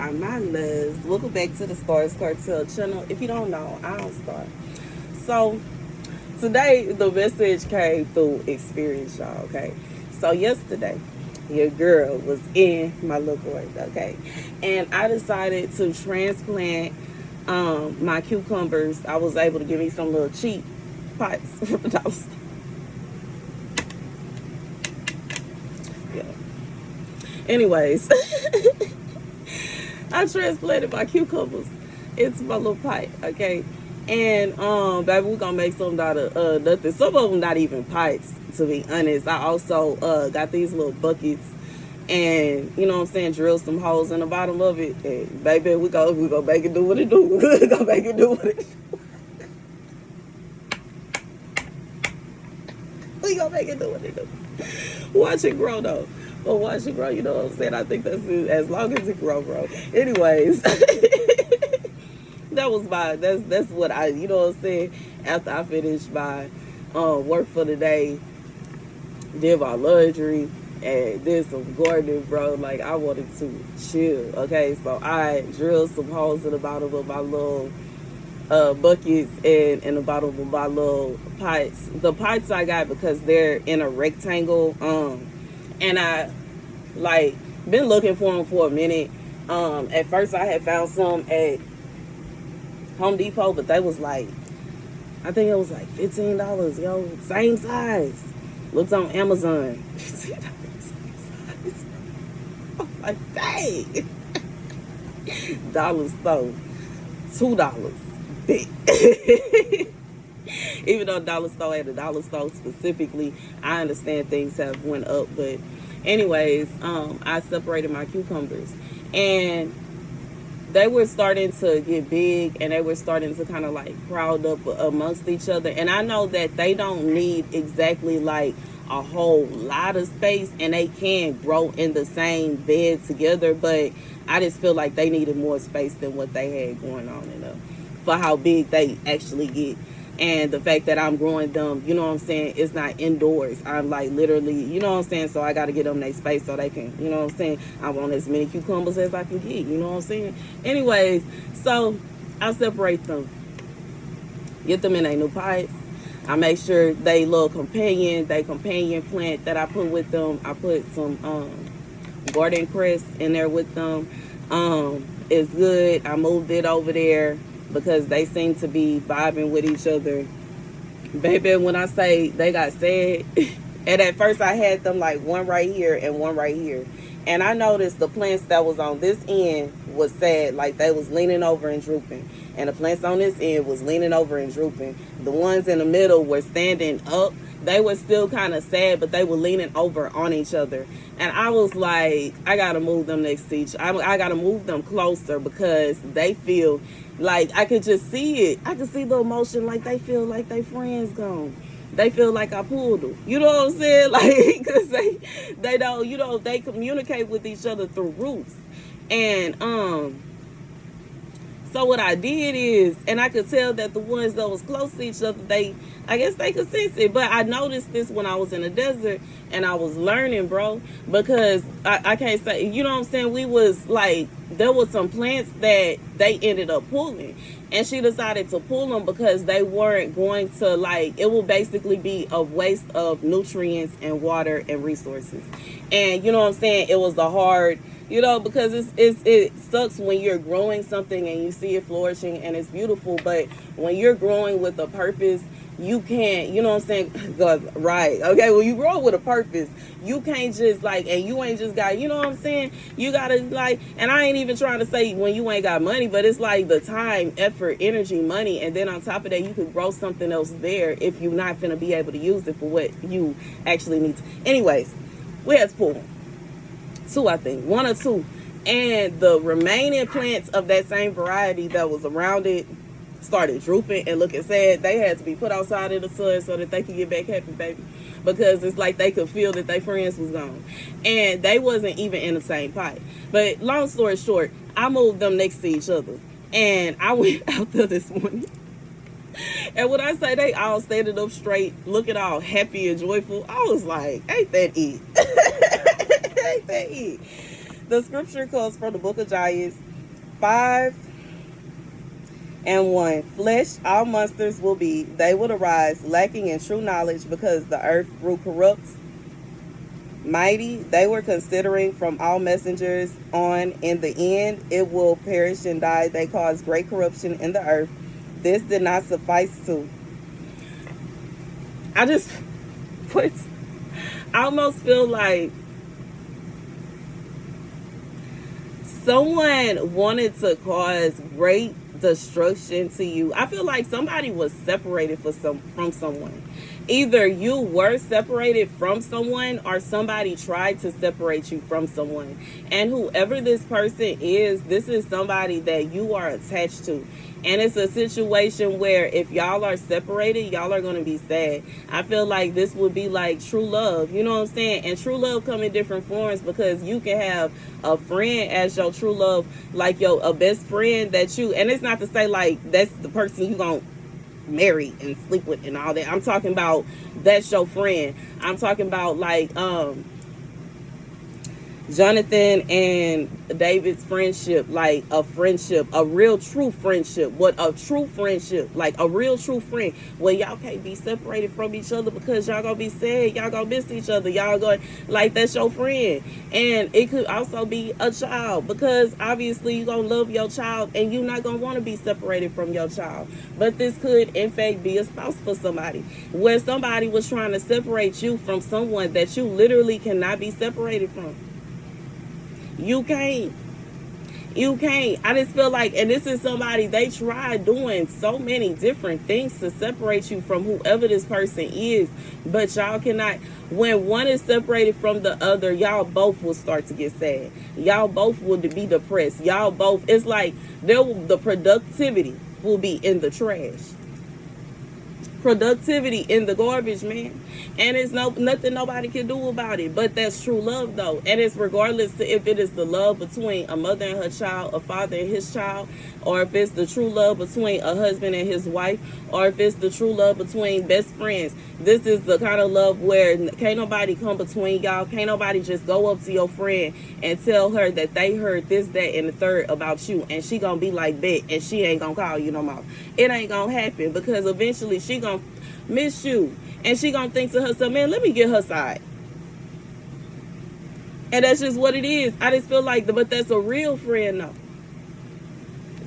are my loves? Welcome back to the Starscartel channel. If you don't know, I'm Star. So today the message came through experience, y'all. Okay, so yesterday your girl was in my little boy, okay, and I decided to transplant my cucumbers. I was able to give me some little cheap pots from the dollar store. Yeah. Anyways, I transplanted my cucumbers into my little pipe, okay? And baby, we're gonna make something out of nothing. Some of them not even pipes, to be honest. I also got these little buckets, and you know what I'm saying, drill some holes in the bottom of it. And baby, we go make it do what it do. We gonna make it do what it do. We gonna make it do what it do. Watch it grow though. But watch it grow, you know what I'm saying? I think that's it, as long as it grow. Anyways, that's what I, you know what I'm saying? After I finished my work for the day, did my laundry, and did some gardening, bro. Like, I wanted to chill, okay? So I drilled some holes in the bottom of my little buckets and in the bottom of my little pots. The pots I got because they're in a rectangle, and I like been looking for them for a minute. At first I had found some at Home Depot, but they was like, I think it was like $15, yo, same size. Looked on Amazon, $15, same size. I'm like, dang. Dollar store, $2 big. Even though dollar store at a dollar store specifically, I understand things have went up, but anyways, I separated my cucumbers, and they were starting to get big, and they were starting to kind of like crowd up amongst each other. And I know that they don't need exactly like a whole lot of space, and they can grow in the same bed together, but I just feel like they needed more space than what they had going on for how big they actually get. And the fact that I'm growing them, you know what I'm saying, it's not indoors. I'm like literally, you know what I'm saying, so I got to get them their space so they can, you know what I'm saying, I want as many cucumbers as I can get, you know what I'm saying. Anyways, so I separate them, get them in a new pipe. I make sure they companion plant that I put with them. I put some garden crest in there with them. It's good. I moved it over there because they seem to be vibing with each other. Baby, when I say they got sad, and at first I had them like one right here and one right here. And I noticed the plants that was on this end was sad, like they was leaning over and drooping. And the plants on this end was leaning over and drooping. The ones in the middle were standing up. They were still kind of sad, but they were leaning over on each other. And I was like, I got to move them next to each other. I got to move them closer because they feel like, I could just see it. I could see the emotion, like they feel like they friends gone. They feel like I pulled them. You know what I'm saying? Like, because they don't, you know, they communicate with each other through roots. And, so what I did is, and I could tell that the ones that was close to each other, I guess they could sense it. But I noticed this when I was in the desert and I was learning, bro, because I can't say, you know what I'm saying? We was like, there was some plants that they ended up pulling, and she decided to pull them because they weren't going to, like, it will basically be a waste of nutrients and water and resources. And you know what I'm saying? It was the hard, you know, because it sucks when you're growing something and you see it flourishing and it's beautiful, but when you're growing with a purpose, you can't, you know what I'm saying? Right. Okay. Well, you grow with a purpose. You can't just like, and you ain't just got, you know what I'm saying? You gotta like, and I ain't even trying to say when you ain't got money, but it's like the time, effort, energy, money. And then on top of that, you could grow something else there if you're not gonna be able to use it for what you actually need to. Anyways, we had to pull one. Two, I think, one or two, and the remaining plants of that same variety that was around it started drooping and looking sad. They had to be put outside in the sun so that they could get back happy, baby, because it's like they could feel that their friends was gone, and they wasn't even in the same pot. But long story short, I moved them next to each other, and I went out there this morning. And when I say they all standing up straight, looking all happy and joyful, I was like, ain't that it? Ain't that it? The scripture comes from the book of Giants, 5:1. Flesh, all monsters will be, they will arise, lacking in true knowledge, because the earth grew corrupt. Mighty, they were considering from all messengers on. In the end, it will perish and die. They caused great corruption in the earth. This did not suffice to. I just put, I almost feel like someone wanted to cause great destruction to you. I feel like somebody was separated from someone. Either you were separated from someone or somebody tried to separate you from someone. And whoever this person is, this is somebody that you are attached to. And it's a situation where if y'all are separated, y'all are going to be sad. I feel like this would be like true love. You know what I'm saying? And true love come in different forms, because you can have a friend as your true love, like a best friend that you, and it's not to say like that's the person you gonna marry and sleep with and all that. I'm talking about that's your friend. I'm talking about like Jonathan and David's friendship, like a friendship, a real true friendship. What a true friendship, like a real true friend, where y'all can't be separated from each other because y'all gonna be sad, y'all gonna miss each other, y'all going, like, that's your friend. And it could also be a child, because obviously you gonna love your child and you're not gonna want to be separated from your child. But this could in fact be a spouse for somebody, where somebody was trying to separate you from someone that you literally cannot be separated from. You can't. I just feel like, and this is somebody, they tried doing so many different things to separate you from whoever this person is, but y'all cannot. When one is separated from the other, y'all both will start to get sad. Y'all both will be depressed. Y'all both, it's like the productivity will be in the trash. Productivity in the garbage, man. And it's nothing nobody can do about it. But that's true love, though. And it's regardless to if it is the love between a mother and her child, a father and his child, or if it's the true love between a husband and his wife, or if it's the true love between best friends. This is the kind of love where can't nobody come between y'all. Can't nobody just go up to your friend and tell her that they heard this, that, and the third about you, and she gonna be like, bet, and she ain't gonna call you no more. It ain't gonna happen, because eventually she gonna miss you, and she gonna think to herself, man, let me get her side. And that's just what it is. I just feel like, but that's a real friend, though.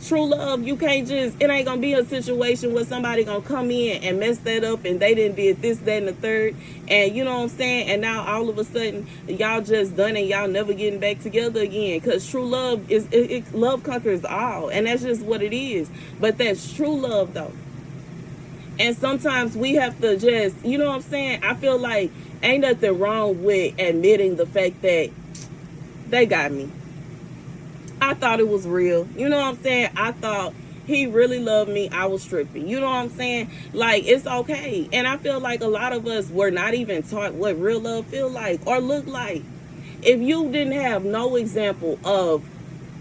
True love, you can't just, it ain't gonna be a situation where somebody gonna come in and mess that up, and they didn't did this, that, and the third, and you know what I'm saying, and now all of a sudden y'all just done and y'all never getting back together again. Because true love is, love conquers all, and that's just what it is. But that's true love, though. And sometimes we have to just, you know what I'm saying, I feel like ain't nothing wrong with admitting the fact that they got me. I thought it was real. You know what I'm saying? I thought he really loved me. I was tripping. You know what I'm saying? Like, it's okay. And I feel like a lot of us were not even taught what real love feel like or look like. If you didn't have no example of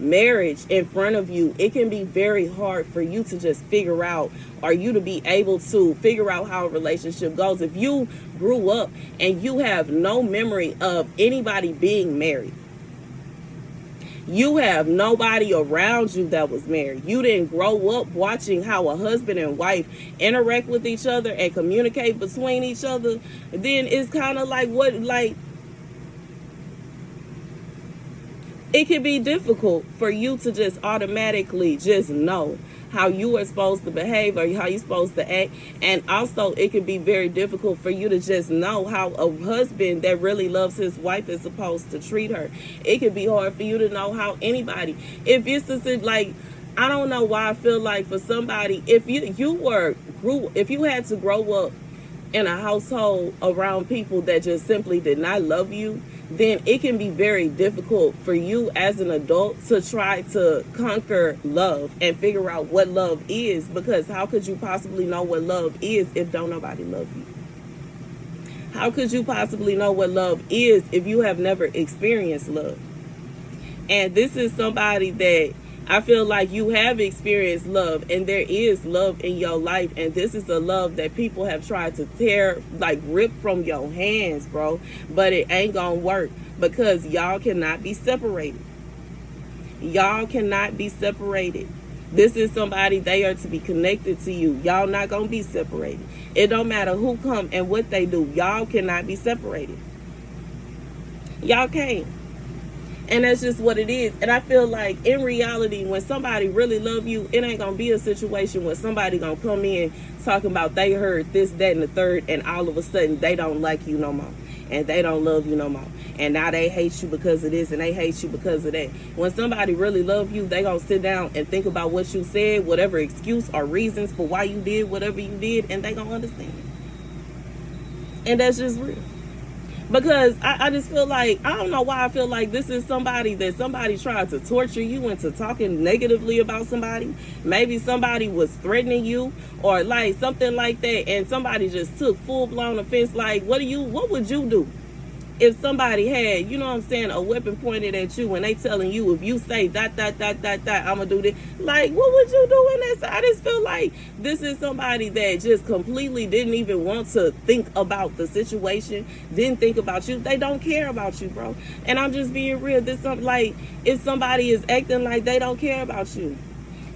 marriage in front of you, it can be very hard for you to just figure out, or you to be able to figure out how a relationship goes. If you grew up and you have no memory of anybody being married, you have nobody around you that was married, you didn't grow up watching how a husband and wife interact with each other and communicate between each other, then it's kind of like what, like, it can be difficult for you to just automatically just know how you are supposed to behave or how you're supposed to act. And also it can be very difficult for you to just know how a husband that really loves his wife is supposed to treat her. It can be hard for you to know how anybody, if it's just like, I don't know why I feel like for somebody, if you had to grow up in a household around people that just simply did not love you, then it can be very difficult for you as an adult to try to conquer love and figure out what love is, because how could you possibly know what love is if don't nobody love you? How could you possibly know what love is if you have never experienced love? And this is somebody that I feel like you have experienced love, and there is love in your life, and this is a love that people have tried to tear, like rip from your hands, bro. But it ain't gonna work, because y'all cannot be separated. Y'all cannot be separated. This is somebody, they are to be connected to you. Y'all not gonna be separated. It don't matter who come and what they do. Y'all cannot be separated. Y'all can't. And that's just what it is. And I feel like in reality, when somebody really love you, it ain't gonna be a situation where somebody gonna come in talking about they heard this, that, and the third, and all of a sudden they don't like you no more, and they don't love you no more, and now they hate you because of this, and they hate you because of that. When somebody really love you, they gonna sit down and think about what you said, whatever excuse or reasons for why you did whatever you did, and they gonna understand. And that's just real. Because I just feel like, I don't know why I feel like this is somebody that somebody tried to torture you into talking negatively about somebody. Maybe somebody was threatening you or like something like that, and somebody just took full-blown offense. Like, what would you do if somebody had, you know what I'm saying, a weapon pointed at you and they telling you, if you say that, I'm gonna do this? Like, what would you do in that? I just feel like this is somebody that just completely didn't even want to think about the situation, didn't think about you. They don't care about you, bro. And I'm just being real. This like, if somebody is acting like they don't care about you.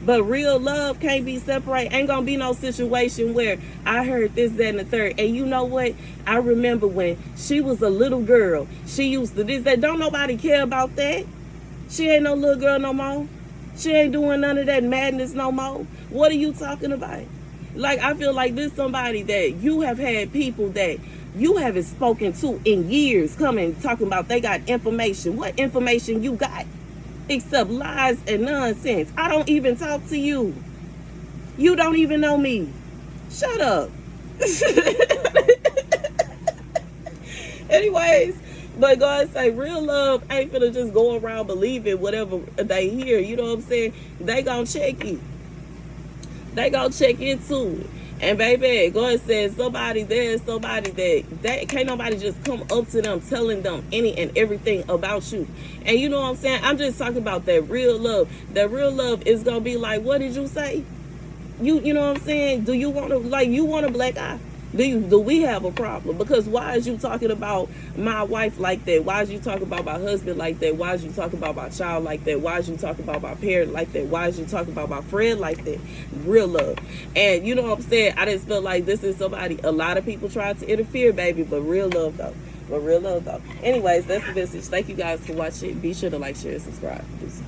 But real love can't be separated. Ain't gonna be no situation where I heard this, that, and the third. And you know what? I remember when she was a little girl, she used to this, that. Don't nobody care about that. She ain't no little girl no more. She ain't doing none of that madness no more. What are you talking about? Like, I feel like this somebody that you have had people that you haven't spoken to in years coming talking about they got information. What information you got? Except lies and nonsense. I don't even talk to you. You don't even know me. Shut up. Anyways, but God say real love ain't finna just go around believing whatever they hear. You know what I'm saying? They gonna check you. They gonna check into it. And baby, God says there's somebody that can't nobody just come up to them telling them any and everything about you. And you know what I'm saying? I'm just talking about that real love. That real love is gonna be like, what did you say? You know what I'm saying? Do you want to, like, you want a black eye? Do we have a problem? Because why is you talking about my wife like that? Why is you talking about my husband like that? Why is you talking about my child like that? Why is you talking about my parent like that? Why is you talking about my friend like that? Real love. And you know what I'm saying? I just feel like this is somebody, a lot of people try to interfere, baby, but real love though. But real love though. Anyways, that's the message. Thank you guys for watching. Be sure to like, share, and subscribe. Deuces.